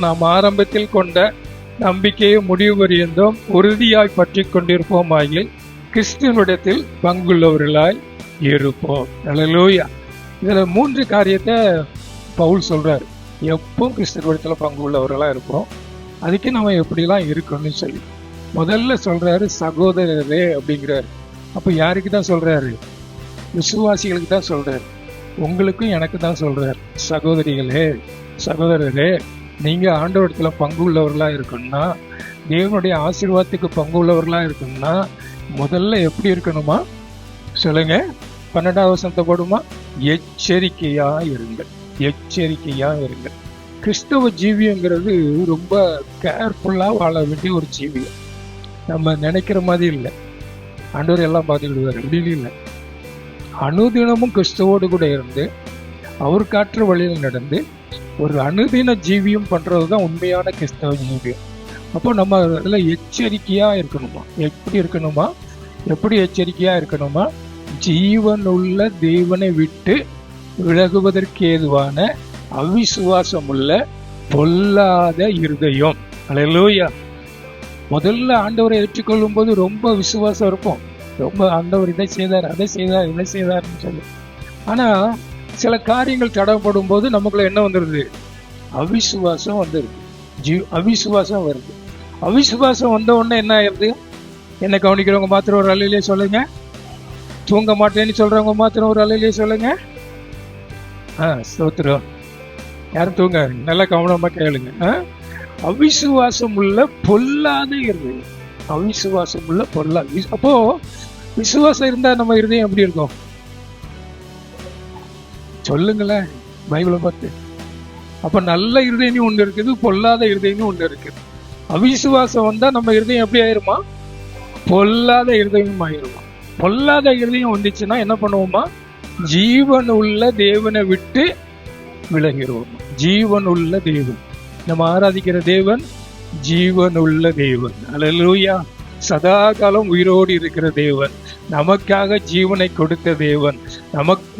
நாம் ஆரம்பத்தில் கொண்ட நம்பிக்கையை முடிவு பரியந்தோம் உறுதியாய் பற்றி கொண்டிருப்போமாயில் கிறிஸ்துவனிடத்தில் பங்குள்ளவர்களாய் இருப்போம். அல்லேலூயா. இதுல 3 காரியத்தை பவுல் சொல்றாரு. எப்பவும் கிறிஸ்துவனிடத்துல பங்கு உள்ளவர்களா இருப்போம். அதுக்கு நம்ம எப்படிலாம் இருக்கணும்னு சொல்லி முதல்ல சொல்றாரு, சகோதரரே அப்படிங்கிறாரு. அப்ப யாருக்கு தான் சொல்றாரு? விசுவாசிகளுக்கு தான் சொல்றாரு. உங்களுக்கும் எனக்கு தான் சொல்றாரு. சகோதரிகளே, சகோதரரே, நீங்க ஆண்டவரத்துல பங்கு உள்ளவர்களா இருக்கணும்னா, தேவனுடைய ஆசீர்வாதத்துக்கு பங்கு உள்ளவர்களா இருக்கணும்னா முதல்ல எப்படி இருக்கணுமா சொல்லுங்க. 12வது வசனத்தை போடுமா? எச்சரிக்கையா இருங்கள், எச்சரிக்கையா இருங்கள். கிறிஸ்தவ ஜீவியங்கிறது ரொம்ப கேர்ஃபுல்லா வாழ வேண்டிய ஒரு ஜீவியம். நம்ம நினைக்கிற மாதிரி இல்லை. ஆண்டவர் எல்லாம் பார்த்துக்கிடுவார் அப்படின்னு இல்லை. அனுதினமும் கிறிஸ்துவோடு கூட இருந்து அவர் காற்று வழியில் நடந்து ஒரு அனுதின ஜீவியம் பண்றதுதான் உண்மையான கிறிஸ்தவ ஜீவியம். அப்போ நம்ம அதில் எச்சரிக்கையா இருக்கணுமா? எப்படி இருக்கணுமா? எப்படி எச்சரிக்கையா இருக்கணுமா? ஜீவன் உள்ள தேவனை விட்டு விலகுவதற்கு ஏதுவான அவிசுவாசம் உள்ள பொல்லாத இருதயம். அல்லேலூயா. முதல்ல ஆண்டவரை ஏற்றுக்கொள்ளும் போது ரொம்ப விசுவாசம் இருக்கும். ரொம்ப ஆண்டவர் இதை செய்தார், அதை செய்தார், இதை செய்தார்னு சொல்லி. ஆனா சில காரியங்கள் தடைப்படும் போது நமக்குள்ள என்ன வந்துடுது? அவிசுவாசம் வந்துடுது. அவிசுவாசம் வருது. அவிசுவாசம் வந்த உடனே என்ன ஆயிருது? என்ன கவனிக்கிறவங்க மாத்திரம் ஒரு அலையிலே சொல்லுங்க. தூங்க மாட்டேன்னு சொல்றவங்க மாத்திரம் ஒரு அலையிலே சொல்லுங்க. ஸ்தோத்திரம். யாரும் தூங்க, நல்லா கவனமா கேளுங்க. அவிசுவாசம் உள்ள பொல்லாத இருதயம். அவிசுவாசம் உள்ள பொல்லாத. அப்போ விசுவாசம் இருந்தா நம்ம இருதயம் எப்படி இருக்கும் சொல்லுங்களேன், பைபிளை பார்த்து. அப்ப நல்ல இருதயம் ஒண்ணு இருக்குது, பொல்லாத இருதயம் ஒண்ணு இருக்குது. அவிசுவாசம் வந்தா நம்ம இருதயம் எப்படி ஆயிருமா? பொல்லாத இருதயம் ஆயிருமா? பொல்லாத இருதயம் வந்துச்சுன்னா என்ன பண்ணுவோமா? ஜீவன் உள்ள தேவனை விட்டு விலகிடுவோம். ஜீவன் உள்ள தேவன், நம்ம ஆராதிக்கிற தேவன் ஜீவன் உள்ள தேவன். அல்லேலூயா. சதா காலம் உயிரோடு இருக்கிற தேவன், நமக்காக ஜீவனை கொடுத்த தேவன்,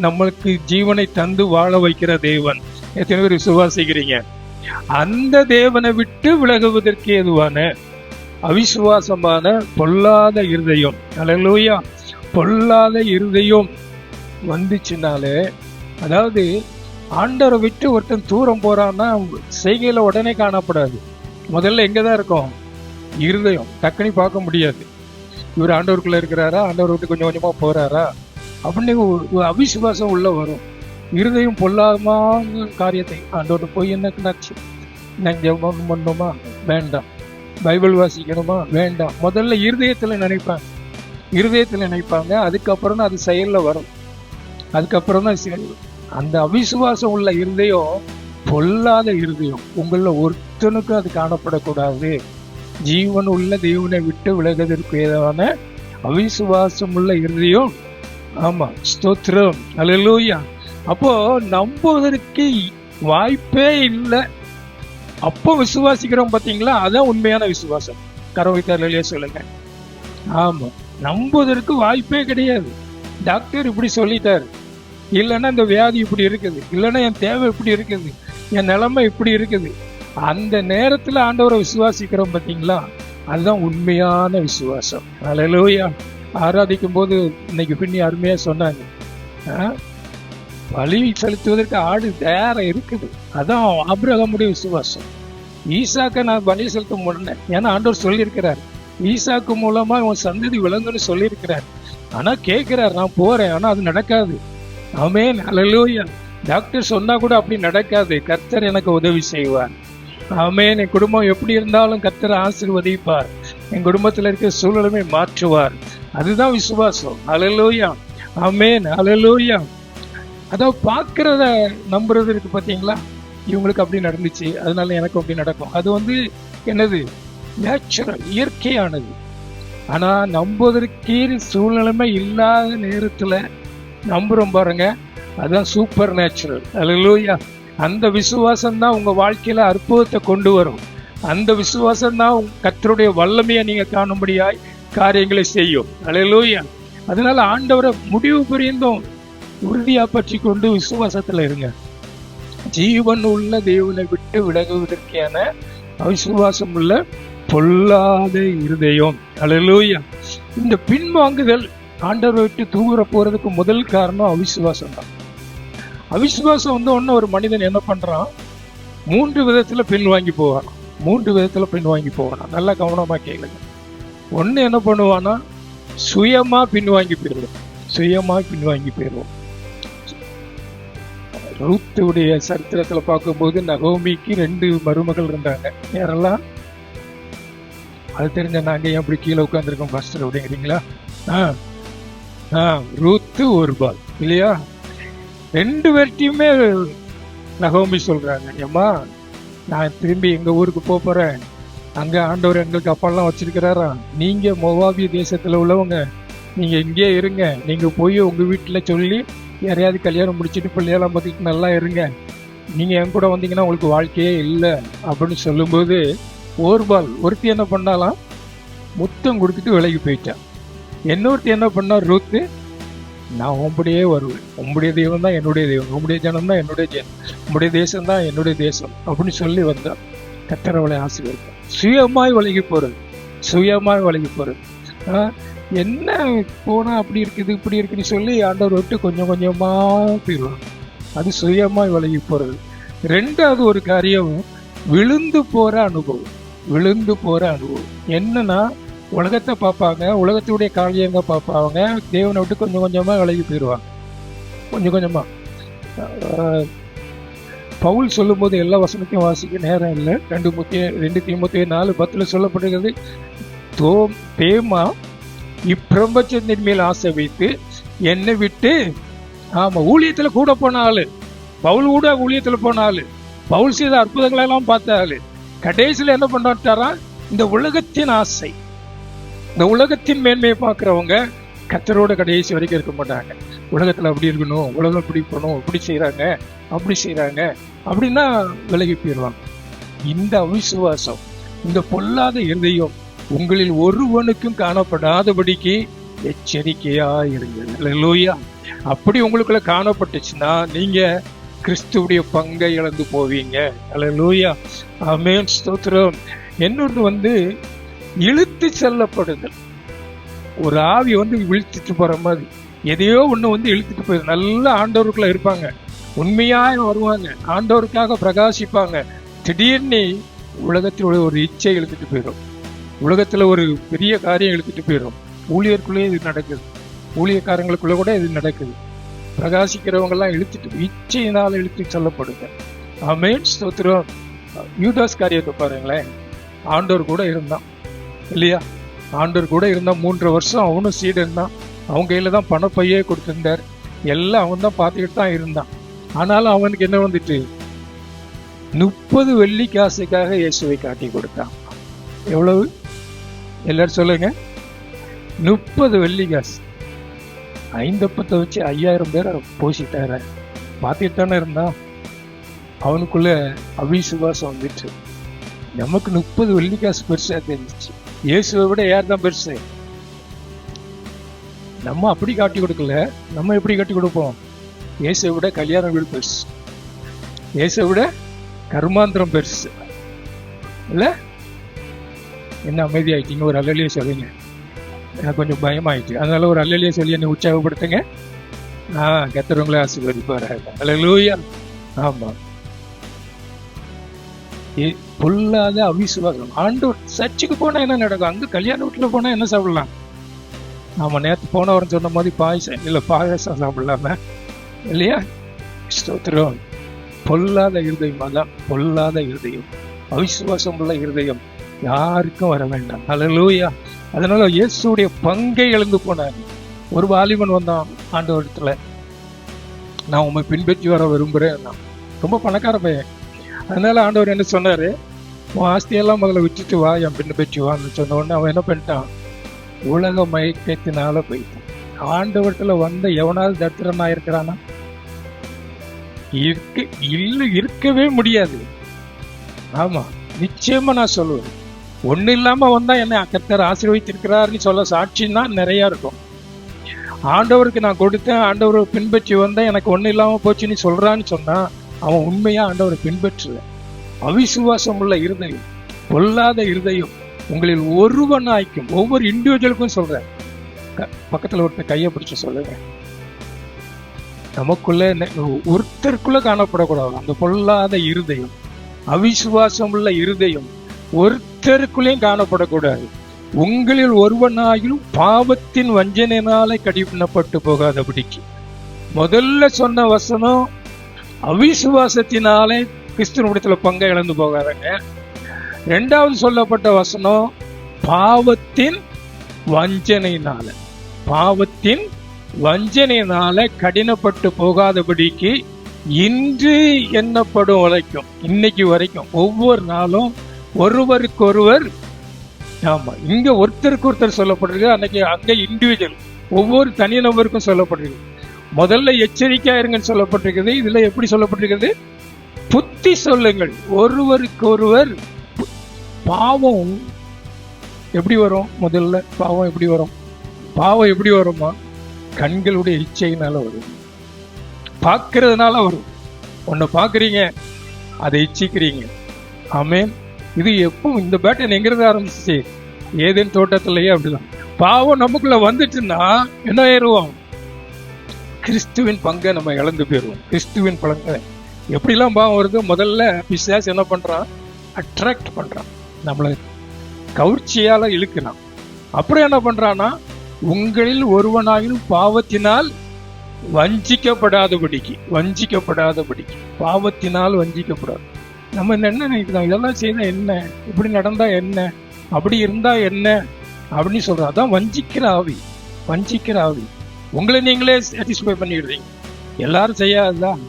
நம்மளுக்கு ஜீவனை தந்து வாழ வைக்கிற தேவன். எத்தனை பேர் விசுவாசிக்கிறீங்க? அந்த தேவனை விட்டு விலகுவதற்கு ஏதுவான அவிசுவாசமான பொல்லாத இருதயம். அல்லேலூயா. பொல்லாத இருதயம் வந்துச்சுனாலே, அதாவது ஆண்டவரை விட்டு ஒருத்தன் தூரம் போறான்னா செய்கையில உடனே காணப்படாது. முதல்ல எங்கதான் இருக்கும்? இருதயம். டக்குனி பார்க்க முடியாது. இவர் ஆண்டவருக்குள்ள இருக்கிறாரா, ஆண்டவர் விட்டு கொஞ்சம் கொஞ்சமா போறாரா அப்படின்னு அவிசுவாசம் உள்ள வரும். இருதயம் பொல்லாத காரியத்தை ஆண்டவர்கிட்ட போய் என்ன கணாச்சு, நான் ஜெபம் பண்ணணுமா? வேண்டாம். பைபிள் வாசிக்கணுமா? வேண்டாம். முதல்ல இருதயத்துல நினைப்பாங்க. அதுக்கப்புறம் தான் அது செயல்ல வரும். அதுக்கப்புறம் தான் அந்த அவிசுவாசம் உள்ள இருதயம் பொல்லாத இருதயம். உங்கள ஒருத்தனுக்கும் அது காணப்படக்கூடாது. ஜீவன் உள்ள தேவனை விட்டு விலகுவதற்கு ஏதான அவிசுவாசம் உள்ள இருதயம். ஆமா, ஸ்தோத்திரம். அல்லேலூயா. அப்போ நம்புவதற்கு வாய்ப்பே இல்லை. அப்போ விசுவாசிக்கிறோம் பாத்தீங்களா? அதான் உண்மையான விசுவாசம். கரவைத்தாரிலேயே சொல்லுங்க. ஆமா, நம்புவதற்கு வாய்ப்பே கிடையாது. டாக்டர் இப்படி சொல்லிட்டாரு, இல்லைன்னா இந்த வியாதி இப்படி இருக்குது, இல்லைன்னா என் தேவை இப்படி இருக்குது, என் நிலைமை இப்படி இருக்குது. அந்த நேரத்துல ஆண்டவரை விசுவாசிக்கிறோம் பாத்தீங்களா? அதுதான் உண்மையான விசுவாசம். அல்லேலூயா. ஆராதிக்கும் போது இன்னைக்கு பின்னி அருமையா சொன்னாங்க, பலி செலுத்துவதற்கு ஆடு தயாரா இருக்குது. அதான் ஆபிரகாமுடைய விசுவாசம். ஈசாக்க நான் பலி செலுத்த முடியேன், ஏன்னா ஆண்டவர் சொல்லியிருக்கிறார், ஈசாக்கு மூலமா உன் சந்ததி விளங்குன்னு சொல்லியிருக்கிறார். ஆனா கேட்கிறார், நான் போறேன், ஆனா அது நடக்காது. ஆமென். அல்லேலூயா. டாக்டர் சொன்னா கூட அப்படி நடக்காது. கர்த்தர் எனக்கு உதவி செய்வார். ஆமென். என் குடும்பம் எப்படி இருந்தாலும் கர்த்தர் ஆசீர்வதிப்பார். என் குடும்பத்தில் இருக்கிற சூழலுமே மாற்றுவார். அதுதான் விசுவாசம். அல்லேலூயா. ஆமென். அல்லேலூயா. அதாவது பார்க்கிறத நம்புறது இருக்கு பாத்தீங்களா? இவங்களுக்கு அப்படி நடந்துச்சு, அதனால எனக்கு அப்படி நடக்கும். அது என்னது? நேச்சுரல், இயற்கையானது. ஆனா நம்புவதற்கு சூழ்நிலைமை இல்லாத நேரத்துல நம்புறோம் பாருங்க, அதுதான் சூப்பர் நேச்சுரல். அல்லேலூயா. அந்த விசுவாசம் தான் உங்க வாழ்க்கையில அற்புதத்தை கொண்டு வரும். அந்த விசுவாசம் தான் கர்த்தருடைய வல்லமையை நீங்க காணும்படியாய் காரியங்களை செய்யும். அல்லேலூயா. அதனால ஆண்டவரை முடிவு புரிந்தும் உறுதியா பற்றி கொண்டு விசுவாசத்துல இருங்க. ஜீவன் உள்ள தேவனை விட்டு விலகுவதற்கான அவிசுவாசம் உள்ள பொல்லாத இருதயம். அல்லேலூயா. இந்த பின்வாங்குதல் ஆண்டவரை விட்டு தூர போறதுக்கு முதல் காரணம் அவிசுவாசம் தான். அவிசுவாசம் ஒண்ணு ஒரு மனிதன் என்ன பண்றான், 3 விதத்துல பின்வாங்கி போவான். 3 விதத்துல பின்வாங்கி போவான். நல்லா கவனமா கேளுங்க. ஒண்ணு என்ன பண்ணுவான்னா, சுயமா பின்வாங்கி போயிடுவோம். சுயமா பின்வாங்கி போயிடுவோம். ரூத்துடைய சரித்திரத்துல பார்க்கும்போது நகோமிக்கு 2 மருமகள் இருந்தாங்க. யாரெல்லாம்? அது தெரிஞ்ச நாங்க ஏன் அப்படி கீழே உட்காந்துருக்கோம் பாஸ்டர் அப்படிங்கிறீங்களா? ரூத்து ஒர்பால் இல்லையா? 2 பேர்ட்டையுமே நகோமி சொல்றாங்க, ஏம்மா நான் திரும்பி எங்க ஊருக்கு போறேன், அங்க ஆண்டவர் எங்களுக்கு அப்பெல்லாம் வச்சிருக்கிறாரா, நீங்க மோவாபிய தேசத்துல உள்ளவங்க, நீங்க இங்கே இருங்க, நீங்க போய் உங்க வீட்டுல சொல்லி யாரையாவது கல்யாணம் முடிச்சுட்டு பிள்ளையெல்லாம் பார்த்துக்கிட்டு நல்லா இருங்க, நீங்க என் கூட வந்தீங்கன்னா உங்களுக்கு வாழ்க்கையே இல்லை அப்படின்னு சொல்லும்போது, ஓர்பால் ஒருத்தி என்ன பண்ணாலாம், முத்தம் கொடுத்துட்டு விலகி போயிட்டான். இன்னொருத்தி என்ன பண்ணா, ரூத்து, நான் உங்களுடைய வருவேன், உங்களுடைய தெய்வம் தான் என்னுடைய தெய்வம், உங்களுடைய ஜனம் தான் என்னுடைய ஜனம், உங்களுடைய தேசம் தான் என்னுடைய தேசம் அப்படின்னு சொல்லி வந்தான். கர்த்தர் அவளை ஆசீர்வதித்தார். சுயமாய் விலகி போறது, சுயமாய் விலகி போறது. என்ன போனா அப்படி இருக்குது இப்படி இருக்குன்னு சொல்லி ஆண்டவர் விட்டு கொஞ்சம் கொஞ்சமா போயிடுவாங்க. அது சுயமாய் விலகி போறது. 2வது ஒரு காரியம், விழுந்து போற அனுபவம். விழுந்து போற அனுபவம் என்னன்னா, உலகத்தை பார்ப்பாங்க, உலகத்துடைய காரியங்க பார்ப்பாங்க, தேவனை விட்டு கொஞ்சம் கொஞ்சமா விலகி போயிடுவாங்க. கொஞ்சம் கொஞ்சமா. பவுல் சொல்லும் போது எல்லா வசனத்தையும் வாசிக்க நேரம் இல்லை. 2 தீமோத்தேயு 4:10 சொல்லப்படுகிறது, தேமா இப்பிரபஞ்சத்தின் மேல் ஆசை வைத்து என்னை விட்டு, ஊழியத்துல கூட போன ஆளு, பவுல் கூட ஊழியத்துல போன ஆளு, பவுல் செய்த அற்புதங்களை எல்லாம் பார்த்த ஆளு, கடைசியில என்ன பண்ணிட்டாரா, இந்த உலகத்தின் ஆசை, இந்த உலகத்தின் மேன்மையை பார்க்கிறவங்க கர்த்தரோட கடைசி வரைக்கும் இருக்க மாட்டாங்க. உலகத்துல அப்படி இருக்கணும், உலகம் இப்படி போகணும், இப்படி செய்யறாங்க, அப்படி செய்யறாங்க அப்படின்னா விலகி போயிடுவாங்க. இந்த அவிசுவாசம், இந்த பொல்லாத இருதயம் உங்களில் ஒருவனுக்கும் காணப்படாதபடிக்கு எச்சரிக்கையா இருங்கள். அல்லேலூயா. அப்படி உங்களுக்குள்ள காணப்பட்டுச்சுன்னா நீங்க கிறிஸ்துவுடைய பங்கை இழந்து போவீங்க. அல்லேலூயா. ஆமென். ஸ்தோத்திரம். இன்னொன்று இழுத்து செல்லப்படுதல். ஒரு ஆவி இழுத்துட்டு போற மாதிரி எதையோ ஒண்ணு இழுத்துட்டு போயிடும். நல்ல ஆண்டவருக்குள்ள இருப்பாங்க, உண்மையாக வருவாங்க, ஆண்டவருக்காக பிரகாசிப்பாங்க. திடீர்னு உலகத்தில் ஒரு இச்சை இழுத்துட்டு போயிடும், உலகத்துல ஒரு பெரிய காரியம் இழுத்துட்டு போயிடும். ஊழியருக்குள்ளே இது நடக்குது, ஊழியக்காரங்களுக்குள்ள கூட இது நடக்குது. பிரகாசிக்கிறவங்க எல்லாம் இழுத்துட்டு, இச்சையினால் இழுத்து செல்லப்படுங்க. ஆமென். ஸ்தோத்திரம். யூதாஸ் காரியத்தை பாருங்களேன், ஆண்டவர் கூட இருந்தான் இல்லையா? ஆண்டவர் கூட இருந்தா 3 வருஷம் அவனும் சீடன் தான். அவங்க கையில தான் பணப்பையே கொடுத்திருந்தார், எல்லாம் அவன் தான் பார்த்துக்கிட்டு தான் இருந்தான். ஆனாலும் அவனுக்கு என்ன 30 வெள்ளி காசுக்காக இயேசுவை காட்டி கொடுத்தான். எவ்வளவு? எல்லாரும் சொல்லுங்க. 30 வெள்ளி காசு. 5 அப்பத்தை வச்சு 5000 பேரை போஷிட்டார. பார்த்துட்டு தானே இருந்தான். அவனுக்குள்ள அவிசுவாசம் வந்துச்சு. நமக்கு 30 வெள்ளி காசு பெருசா தெரிஞ்சிச்சு. இயேசுவை விட யார் தான் பெருசு? நம்ம அப்படி காட்டி கொடுக்கல. நம்ம எப்படி காட்டி கொடுப்போம்? இயேசுவை விட கல்யாண வீடு பெருசு, இயேசுவை விட கர்மாந்திரம் பெருசு இல்ல? என்ன அமைதி ஆயிட்டீங்க? ஒரு அல்லலியே சொல்லுங்க. எனக்கு கொஞ்சம் பயமாயிடுச்சு, அதனால ஒரு அல்லலியே சொல்லி என்னை உற்சாகப்படுத்துங்க. கர்த்தர் ஆசீர்வதிப்பாரு. அல்லேலூயா. ஆமா. பொல்லாத அவிசுவாசம். ஆண்டவர் சர்ச்சுக்கு போனா என்ன நடக்கும்? அங்க கல்யாண வீட்டுல போனா என்ன சாப்பிடலாம்? நாம நேற்று போனவர்னு சொன்ன மாதிரி பாயசம் சாப்பிடலாம இல்லையா? ஸ்தோத்திரம். பொல்லாத இருதயம், அதான் பொல்லாத இருதயம், அவிசுவாசம் உள்ள இருதயம் யாருக்கும் வர வேண்டாம். அல்லேலூயா. அதனால இயேசுடைய பங்கை இழந்து போனார். ஒரு வாலிபன் வந்தான் ஆண்டவரத்துல, நான் உண்மை பின்பற்றி வர விரும்புறேன். ரொம்ப பணக்கார பையன். அதனால ஆண்டவர் என்ன சொன்னாரு, உன் ஆஸ்தியெல்லாம் முதல்ல விட்டுட்டு வா, என் பின்பற்றி வான்னு சொன்ன உடனே அவன் என்ன பண்ணிட்டான், உலக மயக்கத்தினால போயிட்டான். ஆண்டவரத்துல வந்த எவனாவது தத்திரனா இருக்கிறானா? இருக்கவே முடியாது. ஆமா, நிச்சயமா நான் சொல்லுவேன். ஒண்ணு இல்லாம வந்தா என்ன கர்த்தர் ஆசீர்வதித்திருக்கிறாருன்னு சொல்ல சாட்சின்னா நிறைய இருக்கும். ஆண்டவருக்கு நான் கொடுத்தேன், ஆண்டவரை பின்பற்றி வந்தேன், எனக்கு ஒண்ணு இல்லாம போச்சுன்னு சொல்றான்னு சொன்னா அவன் உண்மையா ஆண்டவரை பின்பற்றல. அவிசுவாசம் உள்ள இருதயம், பொல்லாத இருதயம் உங்களில் ஒருவனாய்க்கும். ஒவ்வொரு இண்டிவிஜுவலுக்கும் சொல்றேன். பக்கத்துல ஒருத்தர் கையை பிடிச்சு சொல்லுங்க. நமக்குள்ள ஒருத்தருக்குள்ள காணப்படக்கூடாது அந்த பொல்லாத இருதயம், அவிசுவாசம் உள்ள இருதயம் ஒருத்தருக்குள்ளேயும் காணப்படக்கூடாது. உங்களில் ஒருவனாகிலும் பாவத்தின் வஞ்சனையினாலே கடினப்பட்டு போகாதபடிக்கு. முதல்ல சொன்ன வசனம் அவிசுவாசத்தினாலே கிறிஸ்துவனிடத்துல பங்கை இழந்து போகாதங்க. இரண்டாவது சொல்லப்பட்ட வசனம் பாவத்தின் வஞ்சனையினால, பாவத்தின் வஞ்சனையினால கடினப்பட்டு போகாதபடிக்கு இன்று எண்ணப்படும் வரைக்கும், இன்னைக்கு வரைக்கும் ஒவ்வொரு நாளும் ஒருவருக்கொருவர், ஆமா இங்க ஒருத்தருக்கு ஒருத்தர் சொல்லப்பட்டிருக்கு, அன்னைக்கு அங்க இண்டிவிஜுவல் ஒவ்வொரு தனிநபருக்கும் சொல்லப்பட்டிருக்கு. முதல்ல எச்சரிக்கையா இருங்கன்னு சொல்லப்பட்டிருக்குது. இதுல எப்படி சொல்லப்பட்டிருக்கிறது? புத்தி சொல்லுங்கள் ஒருவருக்கொருவர். பாவம் எப்படி வரும்? முதல்ல பாவம் எப்படி வரும்? பாவம் எப்படி வருமா? கண்களுடைய இச்சையினால வரும், பார்க்கறதுனால வரும். ஒன்னு பாக்குறீங்க, அதை இச்சிக்கிறீங்க. ஆமேன். இது எப்போ இந்த பேட்டன் எங்கிறது ஆரம்பிச்சு? ஏதேன் தோட்டத்திலேயே அப்படிதான். பாவம் நமக்குள்ள வந்துச்சுன்னா என்ன ஆயிடுவோம்? கிறிஸ்துவின் பங்கை நம்ம இழந்து போயிடுவோம். கிறிஸ்துவின் பங்கை எப்படிலாம் பாவம் வருது? முதல்ல பிசாசு என்ன பண்றான்? அட்ராக்ட் பண்றான், நம்மளை கவர்ச்சியால இழுக்கிறான். அப்புறம் என்ன பண்றான்னா, உங்களில் ஒருவனாகிலும் பாவத்தினால் வஞ்சிக்கப்படாதபடிக்கு, பாவத்தினால் வஞ்சிக்கப்படாது. நம்ம என்ன நினைக்கிறோம்? இதெல்லாம் செய்தா என்ன, இப்படி நடந்தா என்ன, அப்படி இருந்தா என்ன அப்படின்னு சொல்றோம். அதான் வஞ்சிக்கிற ஆவி. உங்களை நீங்களே சாட்டிஸ்ஃபை பண்ணிடுறீங்க. எல்லாரும் செய்யாததான்,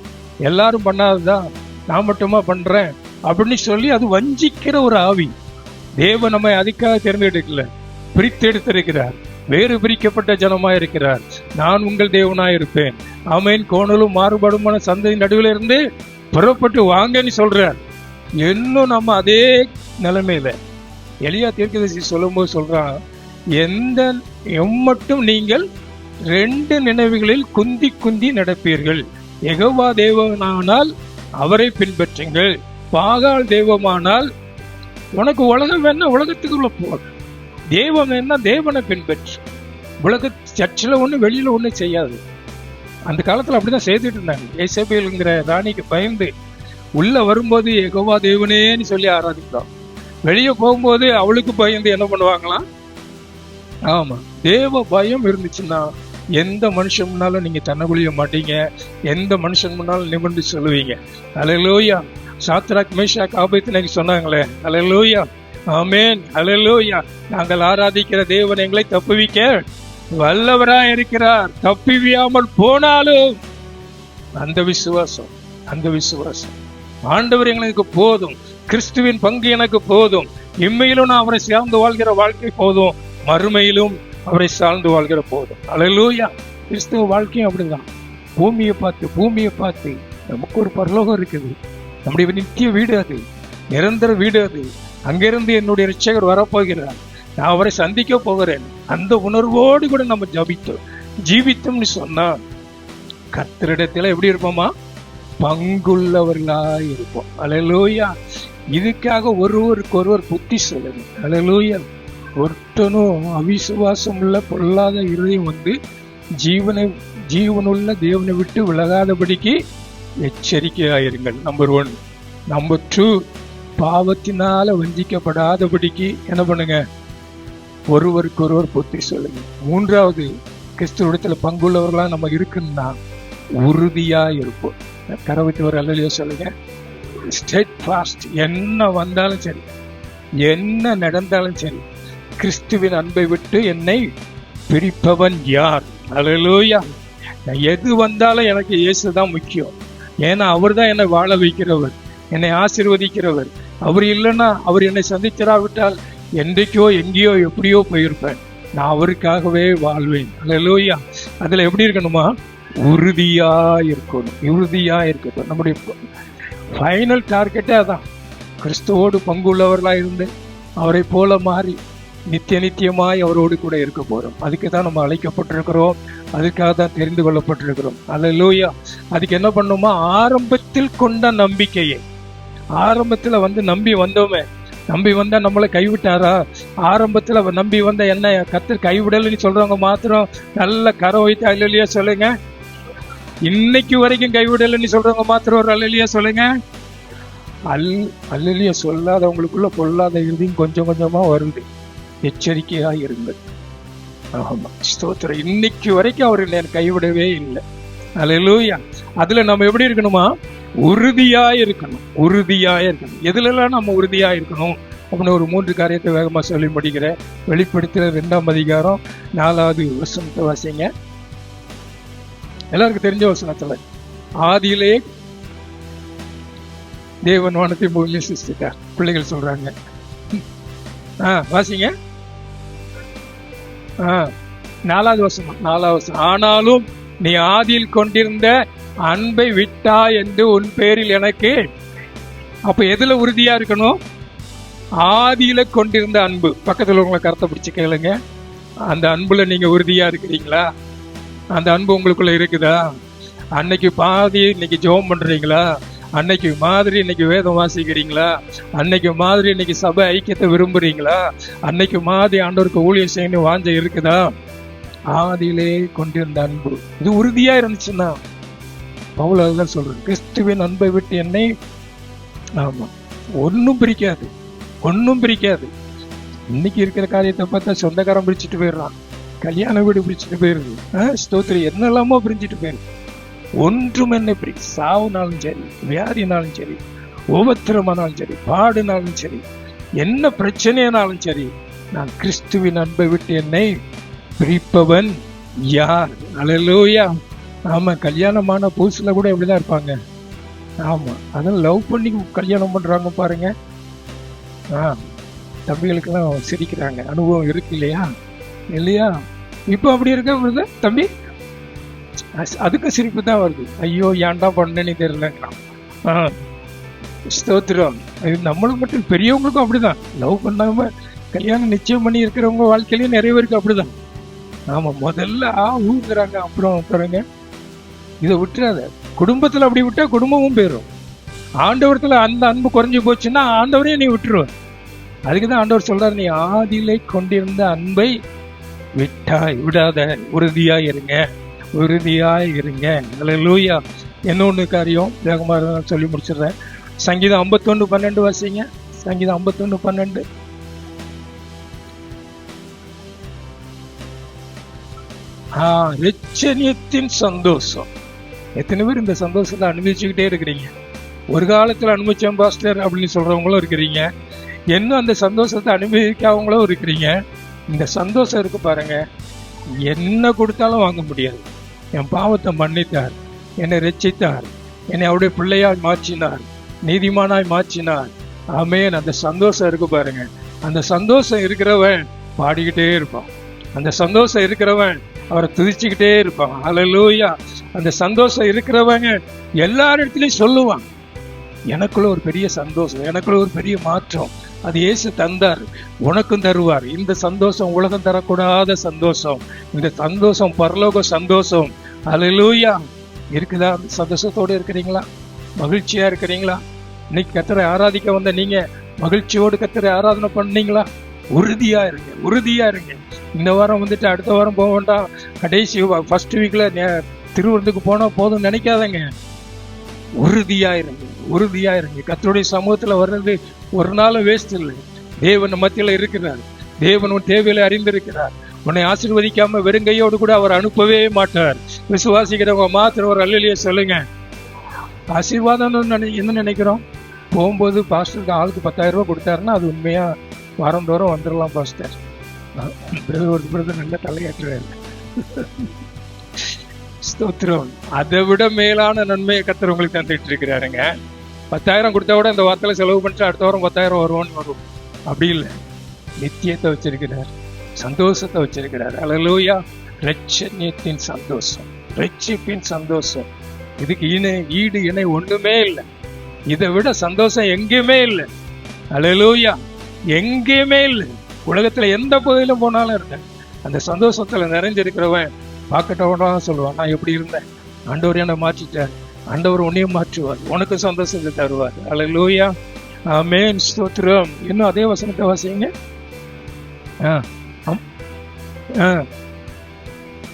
எல்லாரும் பண்ணாததான், நான் மட்டுமா பண்றேன் அப்படின்னு சொல்லி அது வஞ்சிக்கிற ஒரு ஆவி. தேவன் நம்மை அதுக்காக தேர்ந்தெடுக்கல, பிரித்தெடுத்திருக்கிறார். வேறு பிரிக்கப்பட்ட ஜனமா இருக்கிறார். நான் உங்கள் தேவனாய் இருப்பேன். ஆமேன். கோணலும் மாறுபாடுமான சந்ததி நடுவில் இருந்து புறப்பட்டு வாங்கன்னு சொல்றார். இன்னும் நம்ம அதே நிலைமையில எலியா தீர்க்கதரிசி சொல்லும்போது சொல்றான், எம்மட்டும் நீங்கள் 2 நினைவுகளில் குந்தி குந்தி நடப்பீர்கள். யெகோவா தேவனானால் அவரை பின்பற்றுங்கள், பாகால் தெய்வமானால் உனக்கு உலகம் வேணா உலகத்துக்குள்ள போக, தெய்வம் வேணா தேவனை பின்பற்று. உலக சர்ச்சில் ஒண்ணு வெளியில ஒண்ணு செய்யாது. அந்த காலத்துல அப்படிதான் செய்துட்டு இருந்தாங்க. ஏசபேலுங்கிற ராணிக்கு பயந்து உள்ள வரும்போது யெகோவா தேவனேன்னு சொல்லி ஆராதிக்கிறோம். வெளியே போகும்போது அவளுக்கு பயந்து என்ன பண்ணுவாங்களாம்? ஆமா, தேவ பயம் இருந்துச்சுன்னா எந்த மனுஷன் முன்னாலும் நீங்க தன்னகுழிய மாட்டீங்க, எந்த மனுஷன் முன்னாலும் நிமிர்ந்து சொல்லுவீங்க. அல்லேலூயா. சாத்ராக் மேஷாக் ஆபேத்நேகோ சொன்னாங்களே, அல்லேலூயா, ஆமென், அல்லேலூயா. நாங்கள் ஆராதிக்கிற தேவன் எங்களை தப்புவிக்க வல்லவராய் இருக்கிறார். தப்பிவியாமல் போனாலும் அந்த விசுவாசம், ஆண்டவர் எங்களுக்கு போதும், கிறிஸ்துவின் பங்கு எனக்கு போதும். இம்மையிலும் நான் அவரை சார்ந்து வாழ்கிற வாழ்க்கை போதும், மறுமையிலும் அவரை சார்ந்து வாழ்கிற போதும். அல்லேலூயா. கிறிஸ்துவ வாழ்க்கையும் அப்படிதான். பூமியை பார்த்து நமக்கு ஒரு பரலோகம் இருக்குது, நம்முடைய நித்திய வீடு அது, நிரந்தர வீடு அது. அங்கிருந்து என்னுடைய இரட்சகர் வரப்போகிறார், நான் அவரை சந்திக்க போகிறேன். அந்த உணர்வோடு கூட நம்ம ஜீவித்தோம்னு சொன்னா கர்த்தரிடத்துல எப்படி இருப்போமா? பங்குள்ளவர்களாய் இருப்போம். அல்லேலூயா. இதுக்காக ஒருவருக்கொருவர் புத்தி சொல்லணும். அல்லேலூயா. ஒருத்தனும் அவிசுவாசம் உள்ள பொல்லாத இருதயம் ஜீவனுள்ள தேவனை விட்டு விலகாதபடிக்கு எச்சரிக்கையாயிருங்கள். நம்பர் 1. நம்பர் 2, பாவத்தினால வஞ்சிக்கப்படாதபடிக்கு என்ன பண்ணுங்க? ஒருவருக்கொருவர் புத்தி சொல்லுங்க. 3வது, கிறிஸ்துவத்துல பங்குள்ளவர்களா நம்ம இருக்குன்னா உறுதியா இருப்போம். கரவத்தி ஒரு அல்லையா சொல்லுங்க. State fast. என்ன வந்தாலும் சரி, என்ன நடந்தாலும் சரி, கிறிஸ்துவின் அன்பை விட்டு என்னை பிரிப்பவன் யார்? அல்லேலூயா. எது வந்தாலும் எனக்கு இயேசுதான் முக்கியம். ஏன்னா அவர் தான் என்னை வாழ வைக்கிறவர், என்னை ஆசீர்வதிக்கிறவர். அவர் இல்லைன்னா, அவர் என்னை சந்திச்சிராவிட்டால் என்றைக்கோ எங்கேயோ எப்படியோ போயிருப்பேன். நான் அவருக்காகவே வாழ்வேன். அல்லேலூயா. அதுல எப்படி இருக்கணுமா? உறுதியா இருக்கணும். நம்முடைய ஃபைனல் டார்கெட்டே அதான். கிறிஸ்துவோடு பங்குள்ளவர்களா இருந்து அவரை போல மாறி நித்தியமாய் அவரோடு கூட இருக்க போறோம். அதுக்கு தான் நம்ம அழைக்கப்பட்டிருக்கிறோம், அதுக்காக தான் தெரிந்து கொள்ளப்பட்டிருக்கிறோம். அல்லேலூயா. அதுக்கு என்ன பண்ணுமா, ஆரம்பத்தில் கொண்ட நம்பிக்கையை, ஆரம்பத்துல நம்பி வந்தோமே, நம்பி வந்தா நம்மளை கைவிட்டாரா? ஆரம்பத்துல நம்பி வந்த என்ன கர்த்தர் கைவிடலன்னு சொல்றவங்க மாத்திரம் நல்ல கரை வைத்து அல்லேலூயா சொல்லுங்க. இன்னைக்கு வரைக்கும் கைவிடலன்னு சொல்றவங்க மாத்திரம் ஒரு அல்லேலூயா சொல்லுங்க. அல்லேலூயா சொல்லாதவங்களுக்குள்ள பொல்லாத இறுதியும் கொஞ்சம் கொஞ்சமா வருது. எச்சரிக்கையா இருங்கள். ஆமா, ஸ்தோத்திரம். இன்னைக்கு வரைக்கும் அவரு கைவிடவே இல்லை. அல்லேலூயா. அதுல நம்ம எப்படி இருக்கணுமா, உறுதியா இருக்கணும். உறுதியா இருக்கணும். எதுல எல்லாம் நம்ம உறுதியா இருக்கணும் அப்படின்னு ஒரு 3 காரியத்தை வேகமா சொல்லி முடிக்கிறேன். வெளிப்படுத்துற 2ஆம் அதிகாரம் 4வது வசனத்தை வாசிங்க. எல்லாருக்கும் தெரிஞ்ச வசனத்துல, ஆதியிலே தேவன் வானத்தை பூமியை சிருஷ்டித்தார். பிள்ளைகள் சொல்றாங்க. வாசிங்க. 4வது வசனம். ஆனாலும் நீ ஆதியில் கொண்டிருந்த அன்பை விட்டா என்று உன் பேரில் எனக்கு. அப்ப எதுல உறுதியா இருக்கணும்? ஆதியில கொண்டிருந்த அன்பு. பக்கத்துல உங்களை கருத்தை பிடிச்சு கேளுங்க. அந்த அன்புல நீங்க உறுதியா இருக்கிறீங்களா? அந்த அன்பு உங்களுக்குள்ள இருக்குதா? அன்னைக்கு பாதி இன்னைக்கு ஜெபம் பண்றீங்களா? அன்னைக்கு மாதிரி இன்னைக்கு வேதம் வாசிக்கிறீங்களா? அன்னைக்கு மாதிரி இன்னைக்கு சபை ஐக்கியத்தை விரும்புறீங்களா? அன்னைக்கு மாதிரி ஆண்டவருக்கு ஊழியம் செய்யணும் வாஞ்ச இருக்குதா? ஆதியிலே கொண்டிருந்த அன்பு இது உறுதியா இருந்துச்சுன்னா, பவுல் அதுதான் சொல்றேன், கிறிஸ்துவின் அன்பை விட்டு என்னை. ஆமா, ஒன்னும் பிரிக்காது, ஒன்னும் பிரிக்காது. இன்னைக்கு இருக்கிற காரியத்தை பார்த்தா சொந்தக்காரன் பிரிச்சுட்டு போயிடுறான், கல்யாண வீடு பிரிச்சுட்டு போயிருது, ஸ்தோத்திரி என்னெல்லாமோ பிரிஞ்சுட்டு போயிருது. ஒன்றும் என்ன பிரி, சாவுனாலும் சரி, வியாதினாலும் சரி, உபத்திரமானாலும் சரி, பாடுனாலும் சரி, என்ன பிரச்சனைனாலும் சரி, நான் கிறிஸ்துவின் அன்பை விட்டு என்னை பிரிப்பவன் யார்? அல்லேலூயா. ஆமா, கல்யாணமான புதுசுல கூட இப்படிதான் இருப்பாங்க. ஆமா, அதெல்லாம் லவ் பண்ணி கல்யாணம் பண்றாங்க பாருங்க. தம்பிகளுக்கெல்லாம் சிரிக்கிறாங்க, அனுபவம் இருக்கு இல்லையா? இல்லையா? இப்போ அப்படி இருக்க தம்பி, அதுக்கு சிரிப்பு தான் வருது. ஐயோ ஏன்டா பண்ணேன்னு தெரியலங்கிறான். ஸ்தோத்திரம். இது நம்மளுக்கு மட்டும், பெரியவங்களுக்கும் அப்படிதான். லவ் பண்ணாம கல்யாணம் நிச்சயம் பண்ணி இருக்கிறவங்க வாழ்க்கையிலேயே நிறைய பேருக்கு அப்படிதான். ஆமா, முதல்ல ஊங்குறாங்க, அப்புறம் பாருங்க. இதை விட்டுறாத. குடும்பத்துல அப்படி விட்டா குடும்பமும் போயிடும். ஆண்டவரத்துல அந்த அன்பு குறைஞ்சு போச்சுன்னா ஆண்டவரையும் நீ விட்டுருவ. அதுக்குதான் ஆண்டவர் சொல்றாரு, நீ ஆதியிலே கொண்டிருந்த அன்பை விடாத, உறுதியா இருங்க, உறுதியா இருங்க. அல்லேலூயா. இன்னொன்னு காரியம் வேகமா சொல்லி முடிச்சிடுறேன். சங்கீதம் 51:12 வாசிங்க. சங்கீதம் 51:12. ரட்சணியத்தின் சந்தோஷம். எத்தனை பேர் இந்த சந்தோஷத்தை அனுபவிச்சுக்கிட்டே இருக்கிறீங்க? ஒரு காலத்துல அனுபவிச்சோம் பாஸ்டர் அப்படின்னு சொல்றவங்களும் இருக்கிறீங்க, இன்னும் அந்த சந்தோஷத்தை அனுபவிக்காதவங்களும் இருக்கிறீங்க. இந்த சந்தோஷம் இருக்கு பாருங்க, என்ன கொடுத்தாலும் வாங்க முடியாது. என் பாவத்தை மன்னித்தார், என்னை ரட்சித்தார், என்னை அவருடைய பிள்ளையாய் மாற்றினார், நீதிமானாய் மாற்றினார். ஆமென். அந்த சந்தோஷம் இருக்கு பாருங்க. அந்த சந்தோஷம் இருக்கிறவன் பாடிக்கிட்டே இருப்பான். அந்த சந்தோஷம் இருக்கிறவன் அவரை துதிச்சுக்கிட்டே இருப்பான். அல்லேலூயா. அந்த சந்தோஷம் இருக்கிறவங்க எல்லா இடத்துலயும் சொல்லுவான், எனக்குள்ள ஒரு பெரிய சந்தோஷம், எனக்குள்ள ஒரு பெரிய மாற்றம், அது இயேசு தந்தார், உனக்கும் தருவார். இந்த சந்தோஷம் உலகம் தரக்கூடாத சந்தோஷம், இந்த சந்தோஷம் பரலோக சந்தோஷம். அல்லேலூயா. இருக்குதா? அந்த சந்தோஷத்தோடு இருக்கிறீங்களா? மகிழ்ச்சியா இருக்கிறீங்களா? இன்னைக்கு கர்த்தரை ஆராதிக்க வந்த நீங்க மகிழ்ச்சியோடு கர்த்தரை ஆராதனை பண்ணீங்களா? உறுதியா இருங்க, உறுதியா இருங்க. இந்த வாரம் அடுத்த வாரம் போக வேண்டாம், கடைசி ஃபர்ஸ்ட் வீக்ல திருவிருந்துக்கு போனா போதும் நினைக்காதங்க. உறுதியா இருங்க, உறுதியா இருங்க. கர்த்தருடைய சமூகத்துல வர்றது ஒரு நாளும் வேஸ்ட் இல்லை. தேவன் மத்தியில இருக்கிறார், தேவன் உன் தேவையில அறிந்திருக்கிறார். உன்னை ஆசீர்வதிக்காம வெறுங்கையோடு கூட அவர் அனுப்பவே மாட்டார். விசுவாசிக்கிறவங்க மாத்திரம் ஒரு அல்லேலூயா சொல்லுங்க. ஆசீர்வாதம் என்ன நினைக்கிறோம்? போகும்போது பாஸ்டருக்கு ஆளுக்கு 10,000 ரூபாய் கொடுத்தாருன்னா அது உண்மையா வாரந்தோறும் வந்துடலாம் பாஸ்டர். ஒரு பிரதர் நல்ல தலையாற்றுறாரு. ஸ்தோத்திரம். அதை விட மேலான நன்மையை கர்த்தர் உங்களுக்கு தந்துட்டு இருக்கிறாருங்க. 10,000 கொடுத்தா கூட இந்த வார்த்தையில செலவு பண்ணிட்டு அடுத்த வாரம் 10,000 வருவோன்னு வரும். அப்படி இல்லை, நித்தியத்தை வச்சிருக்கிறார், சந்தோஷத்தை வச்சிருக்கிறார். அல்லேலூயா. ரட்சணியத்தின் சந்தோஷம், ரட்சிப்பின் சந்தோஷம், இதுக்கு ஈடு இணை ஒண்ணுமே இல்லை. இதை விட சந்தோஷம் எங்கேயுமே இல்லை. அல்லேலூயா. எங்கேயுமே இல்லை. உலகத்துல எந்த பகுதியிலும் போனாலும் இருந்தேன். அந்த சந்தோஷத்துல நிறைஞ்சிருக்கிறவன் பார்க்கட்டவனா சொல்லுவான், நான் எப்படி இருந்தேன், ஆண்டவர் என்னை மாற்றிட்டார், ஆண்டவர் உன்னையும் மாற்றுவார், உனக்கு சந்தோஷத்தை தருவார். அல்லேலூயா, ஆமென், ஸ்தோத்திரம். இன்னும் அதே வசனத்தை வாசிங்க.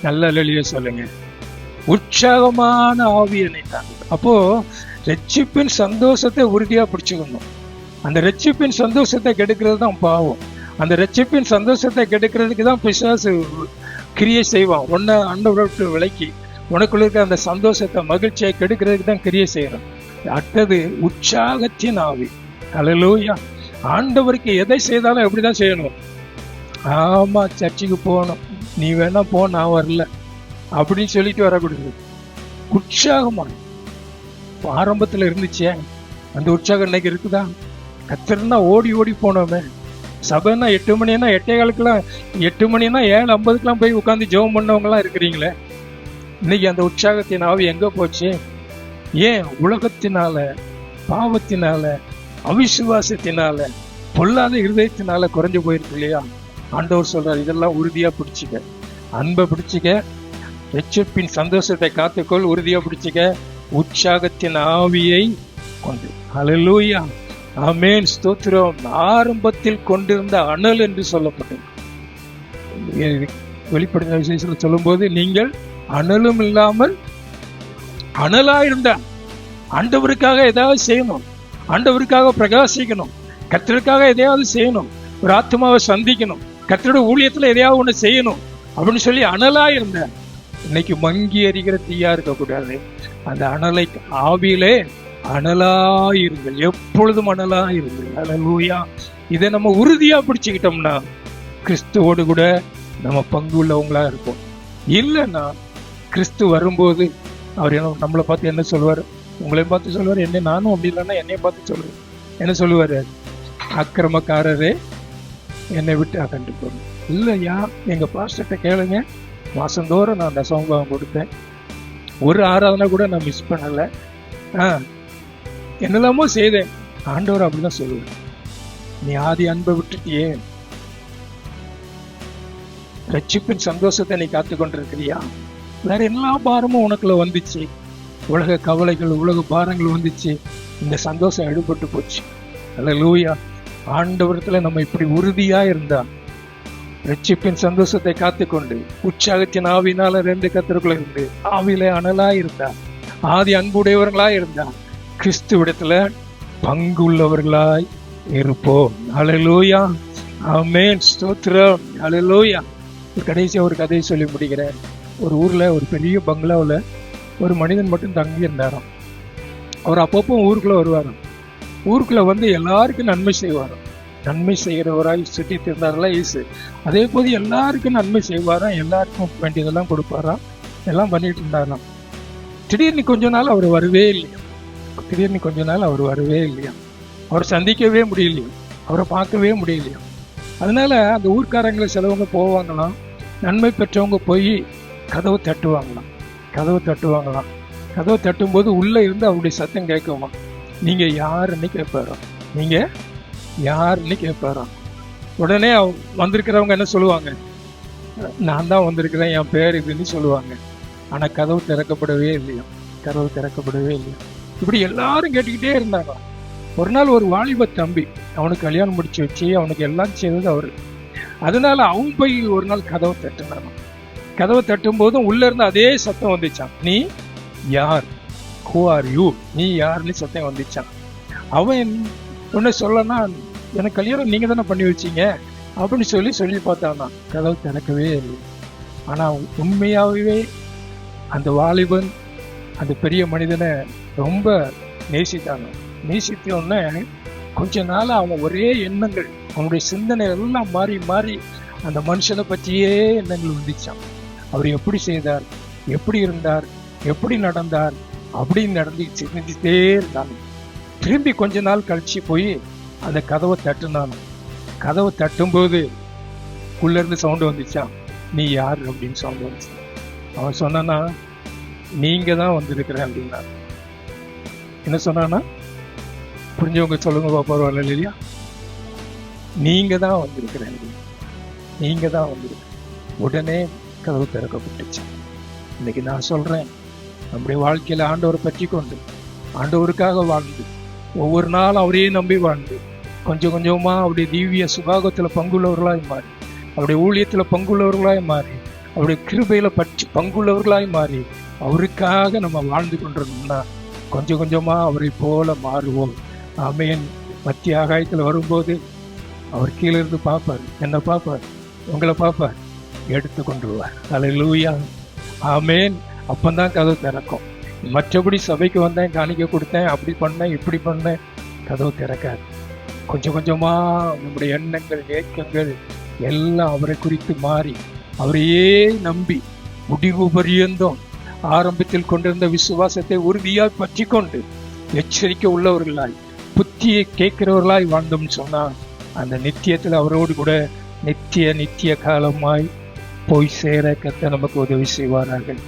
நல்ல லெலிய சொல்லுங்க. உற்சாகமான ஆவியனை தான். அப்போ ரட்சிப்பின் சந்தோஷத்தை உறுதியா பிடிச்சுக்கணும். அந்த ரட்சிப்பின் சந்தோஷத்தை கெடுக்கிறது தான் பாவம். அந்த ரட்சிப்பின் சந்தோஷத்தை கெடுக்கிறதுக்கு தான் பிசாசு கிரியை செய்வான். உன்னை ஆண்டவரை விலக்கி உனக்குள்ள இருக்க அந்த சந்தோஷத்தை மகிழ்ச்சியை கெடுக்கிறதுக்கு தான் கிரியை செய்யறான். அடுத்தது உற்சாகத்தின் ஆவி. அல்லேலூயா. ஆண்டவருக்கு எதை செய்தாலும் எப்படிதான் செய்யணும். ஆமா, சர்ச்சுக்கு போகணும், நீ வேணா போ, நான் வரல அப்படின்னு சொல்லிட்டு வரக்கூடாது. உற்சாகமா ஆரம்பத்துல இருந்துச்சே அந்த உற்சாகம் இன்னைக்கு இருக்குதா? கத்தர்னா ஓடி ஓடி போனோமே. சபைன்னா 8 மணினா 8:15, 8 மணினா 7:50 போய் உட்காந்து ஜெபம் பண்ணவங்கலாம் இருக்கிறீங்களே. இன்னைக்கு அந்த உற்சாகத்தின் ஆவி எங்க போச்சு? ஏன்? உலகத்தினால, பாவத்தினால, அவிசுவாசத்தினால, பொல்லாத இருதயத்தினால குறைஞ்சு போயிருக்கு இல்லையா? ஆண்டவர் சொல்றாரு, இதெல்லாம் உறுதியா பிடிச்சிக்க, அன்பை பிடிச்சிக்க, ரட்சிப்பின் சந்தோஷத்தை காத்துக்கொள், உறுதியா பிடிச்சிக்க, உற்சாகத்தின் ஆவியை கொண்டு. அல்லேலூயா, ஆமென், ஸ்தோத்திரம். ஆரம்பத்தில் கொண்டிருந்த அனல் என்று சொல்லப்பட்டது. வெளிப்படுத்தின விசேஷத்துல சொல்லும் போது, நீங்கள் அனலும் இல்லாமல் அனலா இருந்தா, ஆண்டவருக்காக ஏதாவது செய்யணும், ஆண்டவருக்காக பிரகாசிக்கணும், கர்த்தருக்காக எதையாவது செய்யணும், ஒரு ஆத்மாவை சந்திக்கணும், கர்த்தருடைய ஊழியத்துல எதையாவது ஒண்ணு செய்யணும் அப்படின்னு சொல்லி அனலா இருந்த. இன்னைக்கு மங்கி எறிகிற தீயா இருக்கக்கூடாது. அந்த அனலை ஆவியிலே அனலாயிருங்கள், எப்பொழுதும் அனலாயிருங்கள். அல்லேலூயா. இதை நம்ம உறுதியா பிடிச்சுக்கிட்டோம்னா கிறிஸ்துவோடு கூட நம்ம பங்கு உள்ளவங்களா இருப்போம். இல்லைன்னா கிறிஸ்து வரும்போது அவர் நம்மளை பார்த்து என்ன சொல்லுவார்? உங்களையும் பார்த்து சொல்லுவார், என்ன நானும் அப்படி இல்லைன்னா என்னையும் பார்த்து சொல்லுவார். என்ன சொல்லுவாரு? அக்கிரமக்காரரே என்னை விட்டு அகன்று போகணும். இல்லையா, எங்க பாஸ்டர்கிட்ட கேளுங்க, மாசந்தோறும் நான் தசமபாகம் கொடுத்தேன், ஒரு ஆராதனை கூட நான் மிஸ் பண்ணல, என்னெல்லாமோ செய்தேன். ஆண்டவர் அப்படிதான் சொல்லுவேன், நீ ஆதி அன்பை விட்டுட்டியே, ரட்சிப்பின் சந்தோஷத்தை நீ காத்து கொண்டிருக்கிறியா? வேற எல்லா பாரமும் உனக்குள்ள வந்துச்சு, உலக கவலைகள், உலக பாரங்கள் வந்துச்சு, இந்த சந்தோஷம் எடுபட்டு போச்சு. அல்லேலூயா. ஆண்டவரத்துல நம்ம இப்படி உறுதியா இருந்தா, ரட்சிப்பின் சந்தோஷத்தை காத்துக்கொண்டு, உற்சாகத்தின் ஆவினால 2 கர்த்தருக்குள்ள இருந்து ஆவியில அனலா இருந்தா, ஆதி அன்புடையவர்களா இருந்தா, கிறிஸ்துவிடத்துல பங்கு உள்ளவர்களாய் இருப்போம். அல்லேலூயா, ஆமென், ஸ்தோத்திரம். அல்லேலூயா. கடைசியா ஒரு கதையை சொல்லி முடிக்கிறேன். ஒரு ஊர்ல ஒரு பெரிய பங்களாவில் ஒரு மனிதன் மட்டும் தங்கி இருந்தாராம். அவர் அப்பப்போ ஊருக்குள்ள வருவாராம். ஊருக்குள்ள வந்து எல்லாருக்கும் நன்மை செய்வாராம். நன்மை செய்கிறவராய் சுற்றி இருந்தாரா ஈசு. அதே போது எல்லாருக்கும் நன்மை செய்வாராம், எல்லாருக்கும் வேண்டியதெல்லாம் கொடுப்பாராம், எல்லாம் பண்ணிட்டு இருந்தாராம். திடீர்னு கொஞ்ச நாள் அவர் வரவே இல்லையா. அவரை சந்திக்கவே முடியலையா, அவரை பார்க்கவே முடியலையா. அதனால அந்த ஊர்க்காரங்களை சிலவங்க போவாங்களாம், நன்மை பெற்றவங்க போய் கதவு தட்டுவாங்களாம். கதவு தட்டும்போது உள்ள இருந்து அவருடைய சத்தம் கேட்குமா, நீங்க யாருன்னு கேட்பாராம். உடனே வந்திருக்கிறவங்க என்ன சொல்லுவாங்க? நான் தான் வந்திருக்கிறேன், என் பேர் இதுன்னு சொல்லுவாங்க. ஆனா கதவு திறக்கப்படவே இல்லையா. இப்படி எல்லாரும் கேட்டுக்கிட்டே இருந்தாங்க. ஒரு நாள் ஒரு வாலிப தம்பி, அவனுக்கு கல்யாணம் முடிச்சு வச்சு அவனுக்கு எல்லாம் செய்தது அவரு. அதனால அவன் போய் ஒரு நாள் கதவை தட்டுனான். கதவை தட்டும் போதும் உள்ள இருந்து அதே சத்தம் வந்துச்சான், நீ யார், ஹூ ஆர் யூ, நீ யாருன்னு சத்தம் வந்துச்சான். அவன் ஒன்னு சொல்லனா, எனக்கு கல்யாணம் நீங்க தானே பண்ணி வச்சீங்க அப்படின்னு சொல்லி பார்த்தானா. கதவு திறக்கவே இல்லை. ஆனா உண்மையாகவே அந்த வாலிபன் அந்த பெரிய மனிதனை ரொம்ப நேசித்தோன்னே கொஞ்ச நாள் அவன் ஒரே எண்ணங்கள், அவனுடைய சிந்தனை எல்லாம் மாறி மாறி அந்த மனுஷனை பற்றியே எண்ணங்கள் வந்துச்சான். அவர் எப்படி செய்தார், எப்படி இருந்தார், எப்படி நடந்தார் அப்படின்னு சிந்திச்சுட்டே இருந்தாங்க. திரும்பி கொஞ்ச நாள் கழிச்சு போய் அந்த கதவை தட்டுனான். கதவை தட்டும்போது உள்ள இருந்து சவுண்டு வந்துச்சான், நீ யார் அப்படின்னு சவுண்டு வந்துச்சு. அவன் சொன்னானா, நீங்க தான் வந்திருக்கிற அப்படின்னா. என்ன சொன்னானா புரிஞ்சவங்க சொல்லுங்க, பரவாயில்ல இல்லையா? நீங்க தான் வந்திருக்கிறீங்க, நீங்க தான் வந்திருக்க. உடனே கதவு திறக்கப்பட்டுச்சு. இன்னைக்கு நான் சொல்றேன், நம்முடைய வாழ்க்கையில ஆண்டவரை பற்றி கொண்டு ஆண்டவருக்காக வாழ்ந்து ஒவ்வொரு நாளும் அவரையே நம்பி வாழ்ந்து கொஞ்சம் கொஞ்சமா அவருடைய திவ்ய சுபாகத்துல பங்குள்ளவர்களாய் மாறி, அவருடைய ஊழியத்துல பங்குள்ளவர்களாய் மாறி, அவருடைய கிருபையில பற்றி பங்குள்ளவர்களாய் மாறி அவருக்காக நம்ம வாழ்ந்து கொண்டிருந்தோம்னா கொஞ்சம் கொஞ்சமா அவரை போல மாறுவோம். ஆமேன். மத்திய ஆகாயத்துல வரும்போது அவர் கீழே இருந்து பார்ப்பார், என்ன பார்ப்பார், உங்களை பார்ப்பார், எடுத்து கொண்டுருவார். அல்லேலூயா. ஆமேன். அப்பந்தான் கதவு திறக்கும். மற்றபடி சபைக்கு வந்தேன், காணிக்க கொடுத்தேன், அப்படி பண்ணேன், இப்படி பண்ணேன், கதவு திறக்காது. கொஞ்சம் கொஞ்சமா நம்முடைய எண்ணங்கள், ஏக்கங்கள் எல்லாம் அவரை குறித்து மாறி அவரையே நம்பி முடிவு பரியந்தம் ஆரம்பத்தில் கொண்டிருந்த விசுவாசத்தை உறுதியாய் பற்றி கொண்டு எச்சரிக்கை உள்ளவர்களாய் புத்தியை கேட்கிறவர்களாய் வாழ்ந்தோம்னு சொன்னா அந்த நித்தியத்தில் அவரோடு கூட நித்திய காலமாய் போய் சேர கர்த்தர் நமக்கு உதவி செய்வார்கள்.